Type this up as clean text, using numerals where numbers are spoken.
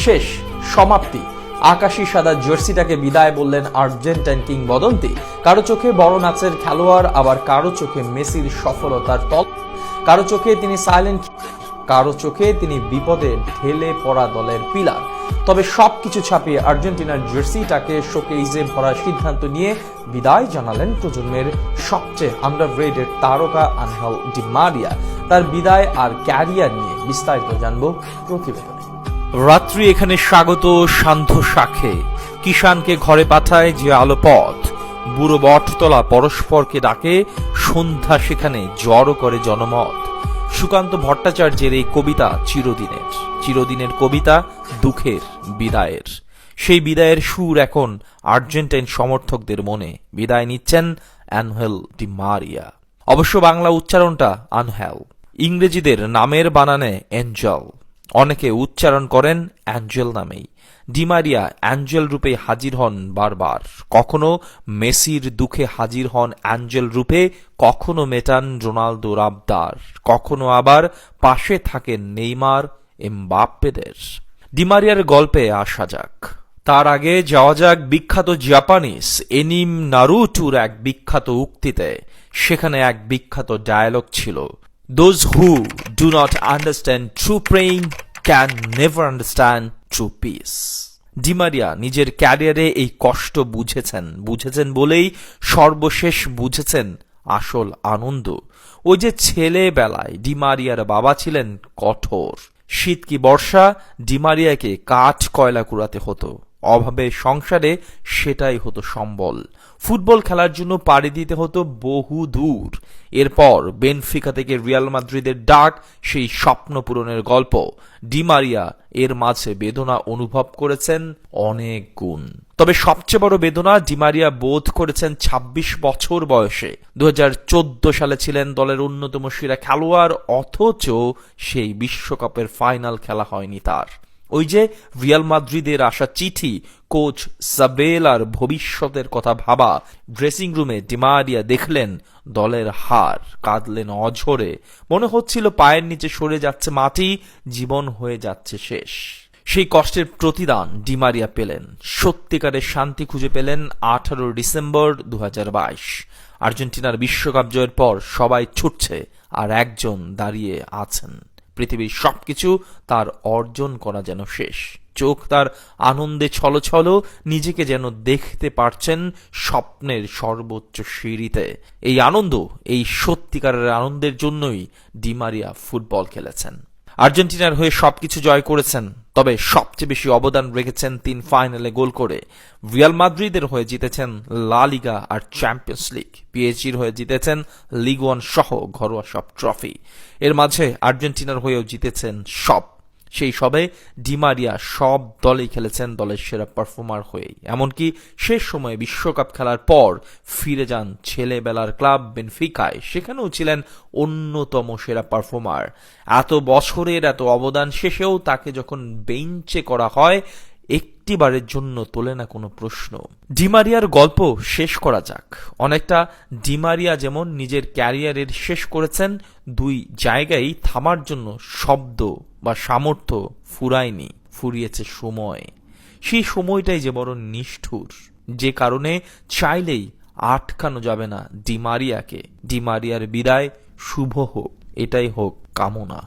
শেষ, সমাপ্তি। আকাশি সাদা জার্সিটাকে বিদায় বললেন আর্জেন্টাইন কিংবদন্তি। কারো চোখে বড় নাচের খেলোয়াড়, আবার কারো চোখে মেসির সফলতার তল, কারো চোখে তিনি সাইলেন্ট, কারো চোখে তিনি বিপদে ঢেলে পড়া দলের পিলার। তবে সবকিছু ছাপিয়ে আর্জেন্টিনার জার্সিটাকে শোকেইজে ভরার সিদ্ধান্ত নিয়ে বিদায় জানালেন প্রজন্মের সবচেয়ে আন্ডাররেটেড তারকা আনহেল ডি মারিয়া। তার বিদায় আর ক্যারিয়ার নিয়ে বিস্তারিত জানবো প্রতিবেদনে। রাত্রি এখানে স্বাগত সান্ধ্য শাখে, কিষানকে ঘরে পাঠায় যে আলোপথ, বুড়ো বটতলা পরস্পরকে ডাকে, সন্ধ্যা সেখানে জড়ো করে জনমত। সুকান্ত ভট্টাচার্যের এই কবিতা চিরদিনের কবিতা, দুঃখের বিদায়ের। সেই বিদায়ের সুর এখন আর্জেন্টাইন সমর্থকদের মনে। বিদায় নিচ্ছেন আনহেল ডি মারিয়া। অবশ্য বাংলা উচ্চারণটা আনহেল, ইংরেজিদের নামের বানানে এঞ্জেল, অনেকে উচ্চারণ করেন অ্যাঞ্জেল নামেই। ডি মারিয়া অ্যাঞ্জেল রূপে হাজির হন বারবার, কখনো মেসির দুঃখে হাজির হন অ্যাঞ্জেল রূপে, কখনো মেটান রোনালদোর আবদার, কখনো আবার পাশে থাকেন নেইমার এমবাপ্পেদের। ডি মারিয়ার গল্পে আসা যাক। তার আগে যাওয়া যাক বিখ্যাত জাপানিজ এনিম নারুটোর এক বিখ্যাত উক্তিতে। সেখানে এক বিখ্যাত ডায়ালগ ছিল, Those who do not understand true pain can never understand true peace. Di Maria নিজের ক্যারিয়ারে এই কষ্ট বুঝেছেন বলেই সর্বশেষ বুঝেছেন আসল আনন্দ। ওই যে ছেলেবেলায় ডি মারিয়ার বাবা ছিলেন কঠোর। শীত কি বর্ষা, ডি মারিয়াকে কাঠ কয়লা কুড়াতে হতো। অভাবে সংসারে সেটাই হতো সম্বল। ফুটবল খেলার জন্য পাড়ি দিতে হতো বহু দূর। এরপর বেনফিকা থেকে রিয়াল মাদ্রিদের ডাক, সেই স্বপ্ন পূরণের গল্প। ডি মারিয়া এর মাঝে বেদনা অনুভব করেছেন অনেক গুণ। তবে সবচেয়ে বড় বেদনা ডি মারিয়া বোধ করেছেন ২৬ বছর বয়সে। ২০১৪ সালে ছিলেন দলের অন্যতম সেরা খেলোয়াড়, অথচ সেই বিশ্বকাপের ফাইনাল খেলা হয়নি তার। ওই যে রিয়াল মাদ্রিদের আসা চিঠি, কোচ সাবেলার ভবিষ্যতের কথা ভাবা। ড্রেসিং রুমে ডি মারিয়া দেখলেন দলের হার, কাঁদলেন অঝরে। মনে হচ্ছিল পায়ের নিচে সরে যাচ্ছে মাটি, জীবন হয়ে যাচ্ছে শেষ। সেই কষ্টের প্রতিদান ডি মারিয়া পেলেন, সত্যিকারের শান্তি খুঁজে পেলেন 18 ডিসেম্বর 2022। আর্জেন্টিনার বিশ্বকাপ জয়ের পর সবাই ছুটছে, আর একজন দাঁড়িয়ে আছেন। পৃথিবীর সবকিছু তার অর্জন করা যেন শেষ। চোখ তার আনন্দে ছলছল, নিজেকে যেন দেখতে পারছেন স্বপ্নের সর্বোচ্চ সিঁড়িতে। এই আনন্দ, এই সত্যিকারের আনন্দের জন্যই ডি মারিয়া ফুটবল খেলেছেন। আর্জেন্টিনার হয়ে সবকিছু জয় করেছেন, তবে সবচেয়ে বেশি অবদান রেখেছেন 3 ফাইনালে গোল করে। রিয়াল মাদ্রিদের হয়ে জিতেছেন লা লিগা আর চ্যাম্পিয়ন্স লিগ, পিএসজির হয়ে জিতেছেন লিগ 1 সহ ঘরোয়া সব ট্রফি। এর মাঝে আর্জেন্টিনার হয়েও জিতেছেন সব। সেই সবে ডি মারিয়া সব দলেই খেলেছেন দলের সেরা পারফর্মার হয়েই। এমনকি শেষ সময়ে বিশ্বকাপ খেলার পর ফিরে যান ছেলেবেলার ক্লাব বেনফিকায়, সেখানেও ছিলেন অন্যতম সেরা পারফর্মার। এত বছরের এত অবদান শেষেও তাকে যখন বেঞ্চে করা হয়, একটিবারের জন্য তোলে না কোনো প্রশ্ন। ডি মারিয়ার গল্প শেষ করা যাক। অনেকটা ডি মারিয়া যেমন নিজের ক্যারিয়ারের শেষ করেছেন, দুই জায়গায় থামার জন্য শব্দ বা সামর্থ্য ফুরায়নি, ফুরিয়েছে সময়। সেই সময়টাই যে বড় নিষ্ঠুর, যে কারণে চাইলেই আটকানো যাবে না ডি মারিয়াকে। ডি মারিয়ার বিদায় শুভ হোক, এটাই হোক কামনা।